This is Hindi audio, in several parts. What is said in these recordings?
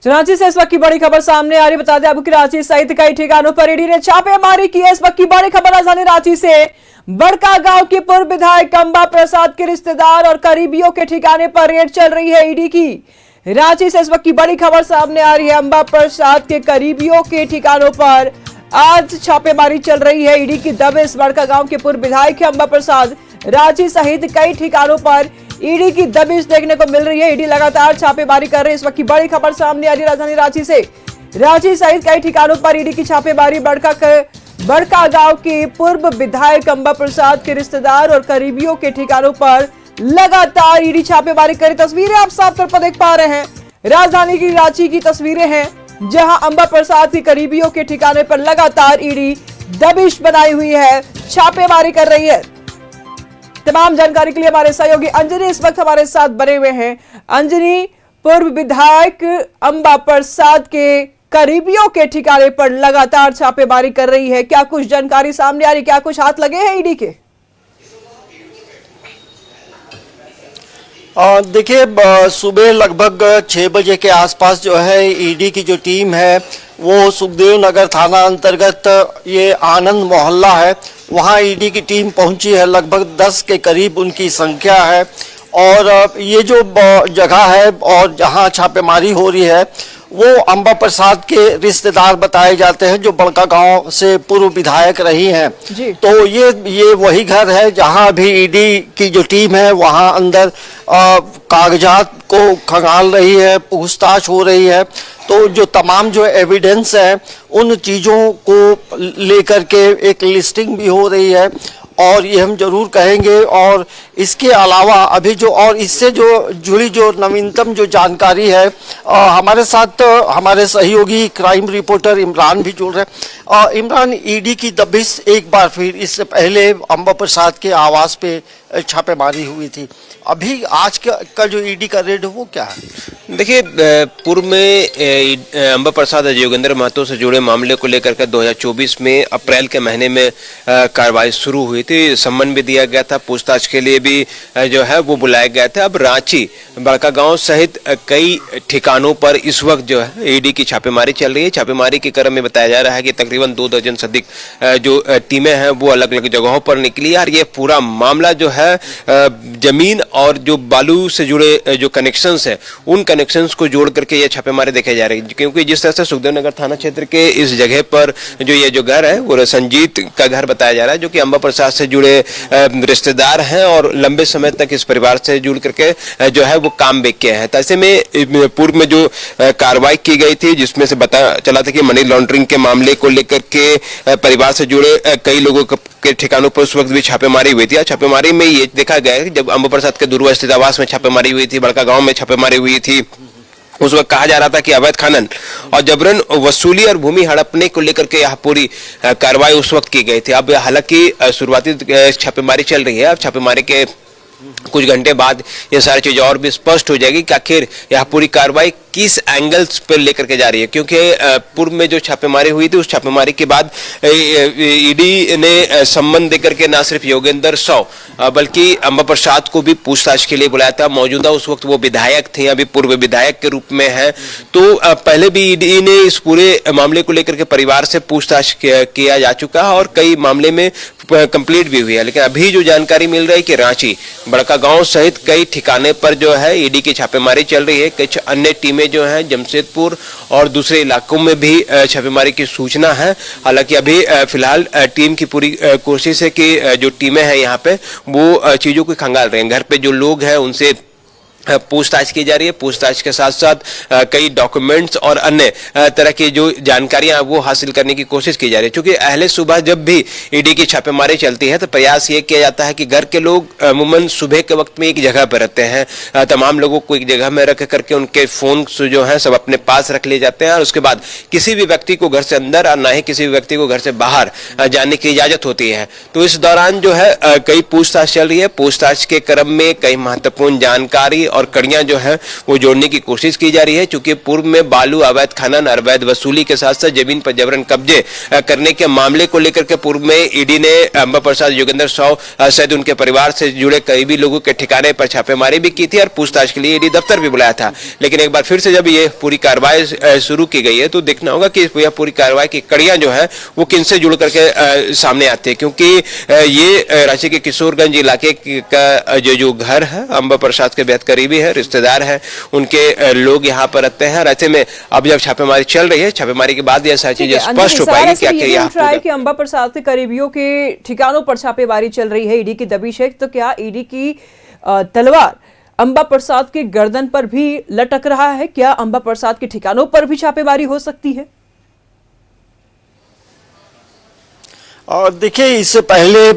रांची से इस वक्त की बड़ी खबर सामने आ रही। बता दें आपको कि रांची सहित कई ठिकानों पर ईडी ने छापेमारी की है। इस वक्त की बड़ी खबर राजधानी रांची से बड़का गांव के पूर्व विधायक अंबा प्रसाद के रिश्तेदार और करीबियों के ठिकाने पर रेड चल रही है ईडी की। रांची से इस वक्त की बड़ी खबर सामने आ रही है। अंबा प्रसाद के करीबियों के ठिकानों पर आज छापेमारी चल रही है। ईडी की दबिश। बड़का गांव के पूर्व विधायक अंबा प्रसाद रांची सहित कई ठिकानों पर ईडी की दबिश देखने को मिल रही है। ईडी लगातार छापेमारी कर रही है। इस वक्त की बड़ी खबर सामने आ रही है राजधानी रांची से। रांची सहित कई ठिकानों पर ईडी की छापेमारी। बड़का गांव के पूर्व विधायक अंबा प्रसाद के रिश्तेदार और करीबियों के ठिकानों पर लगातार ईडी छापेमारी कर रही। तस्वीरें आप साफ तौर पर देख पा रहे हैं। राजधानी की रांची की तस्वीरें हैं, जहां अंबा प्रसाद के करीबियों के ठिकाने पर लगातार ईडी दबिश बनाई हुई है, छापेमारी कर रही है। तमाम जानकारी के लिए हमारे सहयोगी अंजनी इस वक्त हमारे साथ बने हुए हैं। अंजनी, पूर्व विधायक अंबा प्रसाद के करीबियों के ठिकाने पर लगातार छापेमारी कर रही है, क्या कुछ जानकारी सामने आ रही, क्या कुछ हाथ लगे हैं ईडी के? देखिए, सुबह लगभग 6 बजे के आसपास जो है ईडी की जो टीम है वो सुखदेव नगर थाना अंतर्गत ये आनंद मोहल्ला है, वहाँ ईडी की टीम पहुंची है। लगभग 10 के करीब उनकी संख्या है और ये जो जगह है और जहाँ छापेमारी हो रही है वो अंबा प्रसाद के रिश्तेदार बताए जाते हैं, जो बड़का गांव से पूर्व विधायक रही हैं। तो ये वही घर है जहां अभी ईडी की जो टीम है वहां अंदर कागजात को खंगाल रही है, पूछताछ हो रही है। तो जो तमाम जो एविडेंस है उन चीज़ों को लेकर के एक लिस्टिंग भी हो रही है और ये हम जरूर कहेंगे। और इसके अलावा अभी जो और इससे जो जुड़ी जो नवीनतम जो जानकारी है, हमारे साथ हमारे सहयोगी क्राइम रिपोर्टर इमरान भी जुड़ रहे हैं। इमरान, ईडी की दबिश एक बार फिर, इससे पहले अंबा प्रसाद के आवास पे छापेमारी हुई थी, अभी आज का जो ईडी का रेड है वो क्या है? देखिए, पूर्व में अंबा प्रसाद और योगेंद्र महतो से जुड़े मामले को लेकर के 2024 में अप्रैल के महीने में कार्रवाई शुरू हुई थी। सम्मन भी दिया गया था, पूछताछ के लिए भी जो है वो बुलाया गया था। अब रांची, बड़का गांव सहित कई ठिकानों पर इस वक्त जो है ईडी की छापेमारी चल रही है। छापेमारी के क्रम में बताया जा रहा है कि तकरीबन 2 दर्जन से अधिक जो टीमें हैं वो अलग अलग जगहों पर निकली है। और ये पूरा मामला जो है जमीन और जो बालू से जुड़े जो कनेक्शंस है उन कनेक्शंस को जोड़ करके ये छापेमारी देखे जा रही है। क्योंकि जिस तरह से सुखदेव नगर थाना क्षेत्र के इस जगह पर जो ये जो घर है वो संजीत का घर बताया जा रहा है, जो कि अंबा प्रसाद से जुड़े रिश्तेदार हैं और लंबे समय तक इस परिवार से जुड़ करके जो है वो काम बेच के हैं। तो ऐसे में पूर्व में जो कार्रवाई की गई थी जिसमें से पता चला था कि मनी लॉन्ड्रिंग के मामले को लेकर के परिवार से जुड़े कई लोगों के ठिकानों पर उस वक्त भी छापेमारी हुई थी। छापेमारी में ये देखा गया कि जब अंबा प्रसाद के दुर्वा स्थित आवास में छापेमारी हुई थी, बड़का गांव में छापेमारी हुई थी, उस वक्त कहा जा रहा था कि अवैध खनन और जबरन वसूली और भूमि हड़पने को लेकर के यह पूरी कार्रवाई उस वक्त की गई थी। अब हालांकि शुरुआती छापेमारी चल रही है। अब छापेमारी के कुछ घंटे बाद ये सारी चीजें और भी स्पष्ट हो जाएगी कि आखिर यह पूरी कार्रवाई किस एंगल्स पर लेकर के जा रही है। क्योंकि पूर्व में जो छापेमारी हुई थी उस छापेमारी के बाद ईडी ने सम्मन देकर के न सिर्फ योगेंद्र सौ बल्कि अंबा प्रसाद को भी पूछताछ के लिए बुलाया था। मौजूदा उस वक्त वो विधायक थे, अभी पूर्व विधायक के रूप में है। तो पहले भी ईडी ने इस पूरे मामले को लेकर के परिवार से पूछताछ किया जा चुका है और कई मामले में कंप्लीट भी हुई है। लेकिन अभी जो जानकारी मिल रही है कि रांची, बड़का गांव सहित कई ठिकाने पर जो है ईडी की छापेमारी चल रही है। कुछ अन्य टीमें जो हैं जमशेदपुर और दूसरे इलाकों में भी छापेमारी की सूचना है। हालांकि अभी फिलहाल टीम की पूरी कोशिश है कि जो टीमें हैं यहाँ पे वो चीजों को खंगाल रहे हैं। घर पे जो लोग हैं उनसे पूछताछ की जा रही है। पूछताछ के साथ साथ कई डॉक्यूमेंट्स और अन्य तरह की जो जानकारियां वो हासिल करने की कोशिश की जा रही है। क्योंकि अहले सुबह जब भी ईडी की छापेमारी चलती है तो प्रयास ये किया जाता है कि घर के लोग अमूमन सुबह के वक्त में एक जगह पर रहते हैं। तमाम लोगों को एक जगह में रख करके उनके फोन जो है सब अपने पास रख लिए जाते हैं और उसके बाद किसी भी व्यक्ति को घर से अंदर और ना ही किसी भी व्यक्ति को घर से बाहर जाने की इजाजत होती है। तो इस दौरान जो है कई पूछताछ चल रही है। पूछताछ के क्रम में कई महत्वपूर्ण जानकारी और कड़ियां जो है वो जोड़ने की कोशिश की जा रही है, क्योंकि पूर्व में बालू अवैध खनन, अवैध वसूली के साथ साथ जमीन पर जबरन कब्जे करने के मामले को लेकर के पूर्व में ईडी ने अंबा प्रसाद, योगेंद्र साव सहित उनके परिवार से जुड़े करीबी लोगों के ठिकाने पर छापेमारी भी की थी और पूछताछ के लिए ईडी दफ्तर भी बुलाया था। लेकिन एक बार फिर से जब ये पूरी कार्रवाई शुरू की गई है तो देखना होगा कि यह पूरी कार्रवाई की कड़ियां जो है वो किनसे जुड़ करके सामने आती है, क्योंकि ये रांची के किशोरगंज इलाके का जो घर है अंबा प्रसाद के बेहद करीबी है, रिश्तेदार है, उनके लोग यहाँ पर रहते हैं। ऐसे में अब जब छापेमारी चल रही है, छापेमारी के बाद यह सारी चीजें स्पष्ट हो पाएगी कि आखिर यहाँ कि अंबा प्रसाद के करीबियों के ठिकानों पर छापेमारी चल रही है, ईडी की दबिश है, तो क्या ईडी की तलवार अंबा प्रसाद के गर्दन पर भी लटक रहा है? क्या अंबा प्रसाद के ठिकानों पर भी छापेमारी हो सकती है? देखिए, इससे पहले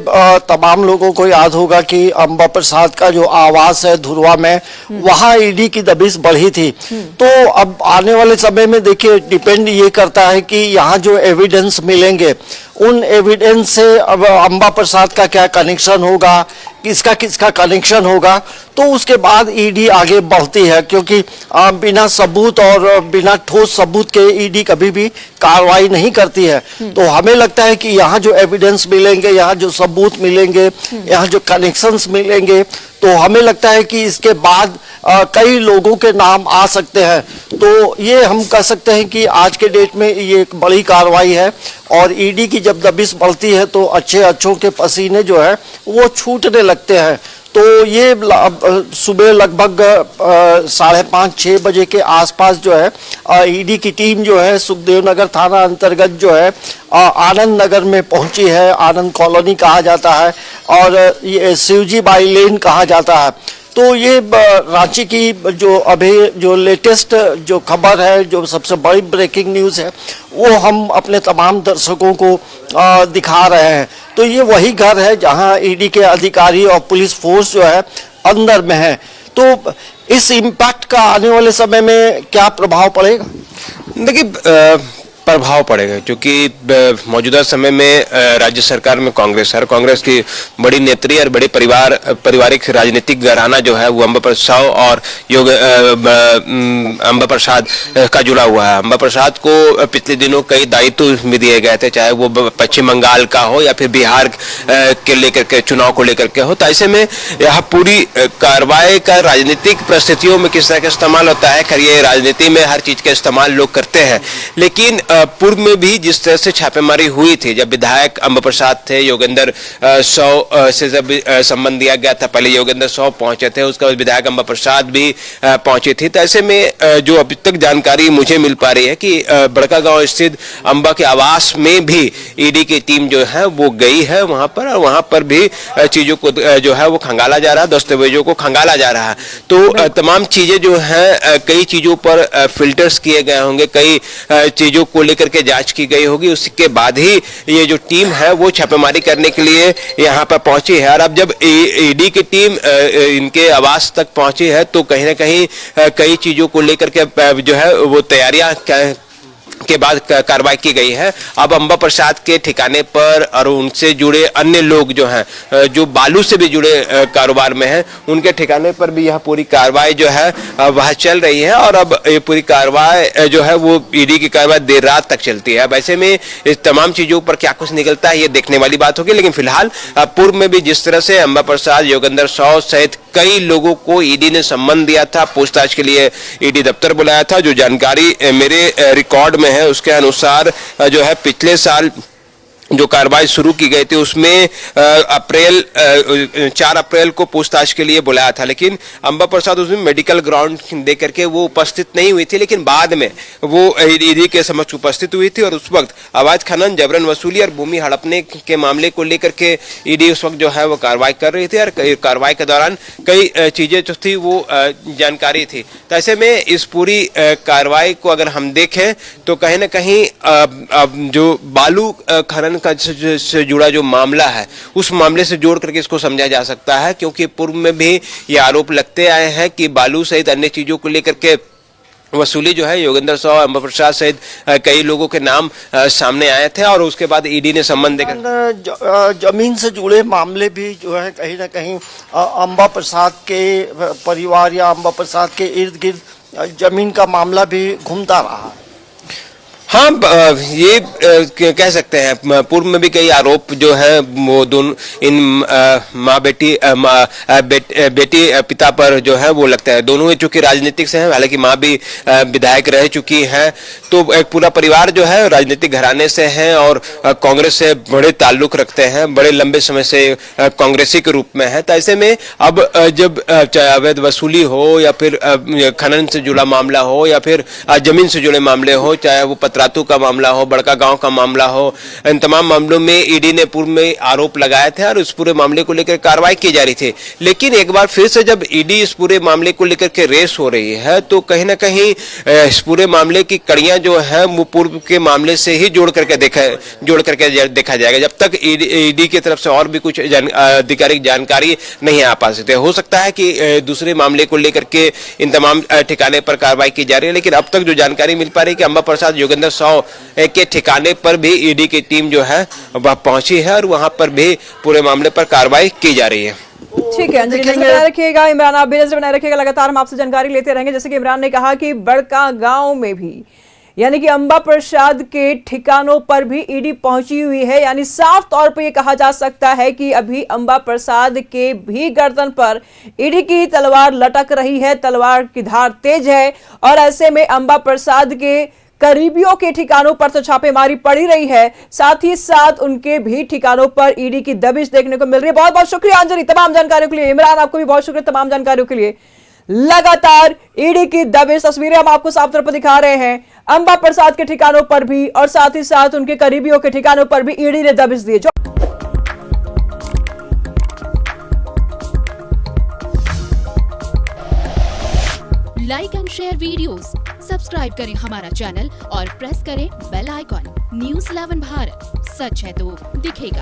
तमाम लोगों को याद होगा कि अंबा प्रसाद का जो आवास है धुरवा में, वहां ईडी की दबिश बढ़ी थी। तो अब आने वाले समय में देखिए डिपेंड ये करता है कि यहाँ जो एविडेंस मिलेंगे उन एविडेंस से अब अंबा प्रसाद का क्या कनेक्शन होगा, किसका किसका कनेक्शन होगा, तो उसके बाद ईडी आगे बढ़ती है। क्योंकि बिना सबूत और बिना ठोस सबूत के ईडी कभी भी कार्रवाई नहीं करती है। तो हमें लगता है कि यहाँ जो एविडेंस मिलेंगे, यहाँ जो सबूत मिलेंगे, यहाँ जो कनेक्शंस मिलेंगे, तो हमें लगता है कि इसके बाद कई लोगों के नाम आ सकते हैं। तो ये हम कह सकते हैं कि आज के डेट में ये एक बड़ी कार्रवाई है और ईडी की जब दबिश बढ़ती है तो अच्छों के पसीने जो है वो छूटने लगते हैं। तो ये सुबह लगभग 5:30-6 बजे के आसपास जो है ईडी की टीम जो है सुखदेव नगर थाना अंतर्गत जो है आनंद नगर में पहुंची है। आनंद कॉलोनी कहा जाता है और ये शिवजी बाई लेन कहा जाता है। तो ये रांची की जो लेटेस्ट जो खबर है, जो सबसे बड़ी ब्रेकिंग न्यूज़ है, वो हम अपने तमाम दर्शकों को दिखा रहे हैं। तो ये वही घर है जहां ईडी के अधिकारी और पुलिस फोर्स जो है अंदर में है। तो इस इम्पैक्ट का आने वाले समय में क्या प्रभाव पड़ेगा? देखिए, प्रभाव पड़ेगा, क्योंकि मौजूदा समय में राज्य सरकार में कांग्रेस की बड़ी नेत्री और बड़े पारिवारिक राजनीतिक घराना जो है वो अंबा प्रसाद और अंबा प्रसाद का जुड़ा हुआ है। अंबा प्रसाद को पिछले दिनों कई दायित्व भी दिए गए थे, चाहे वो पश्चिम बंगाल का हो या फिर बिहार के लेकर के चुनाव को लेकर के हो। तो ऐसे में यह पूरी कार्रवाई का राजनीतिक परिस्थितियों में किस तरह का इस्तेमाल होता है, खैर राजनीति में हर चीज का इस्तेमाल लोग करते हैं। लेकिन पूर्व में भी जिस तरह से छापेमारी हुई थी, जब विधायक अंबा प्रसाद थे, योगेंद्र साव से जब संबंध दिया गया था, पहले योगेंद्र साव पहुंचे थे, उसके बाद विधायक अंबा प्रसाद भी पहुंची थी। तो ऐसे में जो अभी तक जानकारी मुझे मिल पा रही है कि बड़का गांव स्थित अंबा के आवास में भी ईडी की टीम जो है वो गई है वहां पर, और वहां पर भी चीजों को जो है वो खंगाला जा रहा है, दस्तावेजों को खंगाला जा रहा है। तो तमाम चीजें जो है, कई चीजों पर फिल्टर्स किए गए होंगे, कई चीजों को लेकर के जांच की गई होगी, उसके बाद ही ये जो टीम है वो छापेमारी करने के लिए यहाँ पर पहुंची है। और अब जब ईडी की टीम इनके आवास तक पहुंची है तो कहीं ना कहीं कई चीजों को लेकर के जो है वो तैयारियां के बाद कार्रवाई की गई है। अब अंबा प्रसाद के ठिकाने पर और उनसे जुड़े अन्य लोग जो हैं, जो बालू से भी जुड़े कारोबार में हैं, उनके ठिकाने पर भी यह पूरी कार्रवाई जो है वह चल रही है। और अब ये पूरी कार्रवाई जो है वो ईडी की कार्रवाई देर रात तक चलती है। अब ऐसे में इस तमाम चीजों पर क्या कुछ निकलता है ये देखने वाली बात होगी। लेकिन फिलहाल पूर्व में भी जिस तरह से अंबा प्रसाद, योगेंद्र साव सहित कई लोगों को ईडी ने सम्मन दिया था, पूछताछ के लिए ईडी दफ्तर बुलाया था, जो जानकारी मेरे रिकॉर्ड में है उसके अनुसार जो है पिछले साल जो कार्रवाई शुरू की गई थी उसमें 4 अप्रैल को पूछताछ के लिए बुलाया था। लेकिन अंबा प्रसाद उसमें मेडिकल ग्राउंड दे करके वो उपस्थित नहीं हुई थी, लेकिन बाद में वो ईडी के समक्ष उपस्थित हुई थी। और उस वक्त अवैध खनन, जबरन वसूली और भूमि हड़पने के मामले को लेकर के ईडी उस वक्त जो है वो कार्रवाई कर रही थी, और कार्रवाई के दौरान कई चीजें जो थी वो जानकारी थी। तो ऐसे में इस पूरी कार्रवाई को अगर हम देखें तो कहीं ना कहीं जो बालू खनन से जुड़ा जो मामला है उस मामले से जोड़ करके इसको समझा जा सकता है, क्योंकि पूर्व में भी ये आरोप लगते आए हैं कि बालू सहित अन्य चीजों को लेकर के वसूली जो है योगेंद्र साव, अंबा प्रसाद सहित कई लोगों के नाम सामने आए थे और उसके बाद ईडी ने सम्मन देकर जमीन से जुड़े मामले भी जो है कहीं ना कहीं अंबा प्रसाद के परिवार या अंबा प्रसाद के इर्द गिर्द जमीन का मामला भी घूमता रहा है। हाँ, ये कह सकते हैं पूर्व में भी कई आरोप जो है वो दोनों इन माँ बेटी बेटी पिता पर जो है वो लगता है। दोनों ही चूंकि राजनीतिक से हैं, हालांकि माँ भी विधायक रह चुकी है, तो एक पूरा परिवार जो है राजनीतिक घराने से है और कांग्रेस से बड़े ताल्लुक रखते हैं, बड़े लंबे समय से कांग्रेसी के रूप में है। तो ऐसे में अब जब चाहे अवैध वसूली हो या फिर खनन से जुड़ा मामला हो या फिर जमीन से जुड़े मामले हो, चाहे वो रातू का मामला हो, बड़का गांव का मामला हो, इन तमाम मामलों में ईडी ने पूर्व में आरोप लगाए थे और इस पूरे मामले को लेकर कार्रवाई की जा रही थी। लेकिन एक बार फिर से जब ईडी इस पूरे मामले को लेकर के रेस हो रही है तो कहीं ना कहीं इस पूरे मामले की कड़ियां जो है वो पूर्व के मामले से ही जोड़ करके देखा जाएगा, जब तक ईडी की तरफ से और भी कुछ आधिकारिक जानकारी नहीं आ पा सकते। हो सकता है कि दूसरे मामले को लेकर के इन तमाम ठिकाने पर कार्रवाई की जा रही है, लेकिन अब तक जो जानकारी मिल पा रही है कि अंबा प्रसाद योगेंद्र साव के ठिकाने पर भी ईडी की टीम जो है वह पहुंची है और वहां पर भी पूरे मामले पर कार्रवाई की जा रही है। ठीक है अंजलि, नजर बनाए रखिएगा। इमरान, आप भी नजर बनाए रखिएगा, लगातार हम आपसे जानकारी लेते रहेंगे। जैसे कि इमरान ने कहा कि बड़का गांव में भी यानी कि अंबा प्रसाद के ठिकानों पर भी ईडी पहुंची हुई है, यानी साफ तौर पर यह कहा जा सकता है कि अभी अंबा प्रसाद के भी गर्दन पर ईडी की तलवार लटक रही है, तलवार की धार तेज है और ऐसे में अंबा प्रसाद के करीबियों के ठिकानों पर तो छापेमारी पड़ी रही है, साथ ही साथ उनके भी ठिकानों पर ईडी की दबिश देखने को मिल रही है। बहुत बहुत शुक्रिया अंजलि तमाम जानकारियों के लिए। इमरान, आपको भी बहुत शुक्रिया तमाम जानकारियों के लिए। लगातार ईडी की दबिश तस्वीरें हम आपको साफ तौर पर दिखा रहे हैं, अंबा प्रसाद के ठिकानों पर भी और साथ ही साथ उनके करीबियों के ठिकानों पर भी ईडी ने दबिश दी। Like and share videos, subscribe करें हमारा चैनल और प्रेस करें बेल आइकॉन। न्यूज़ 11 भारत, सच है तो दिखेगा।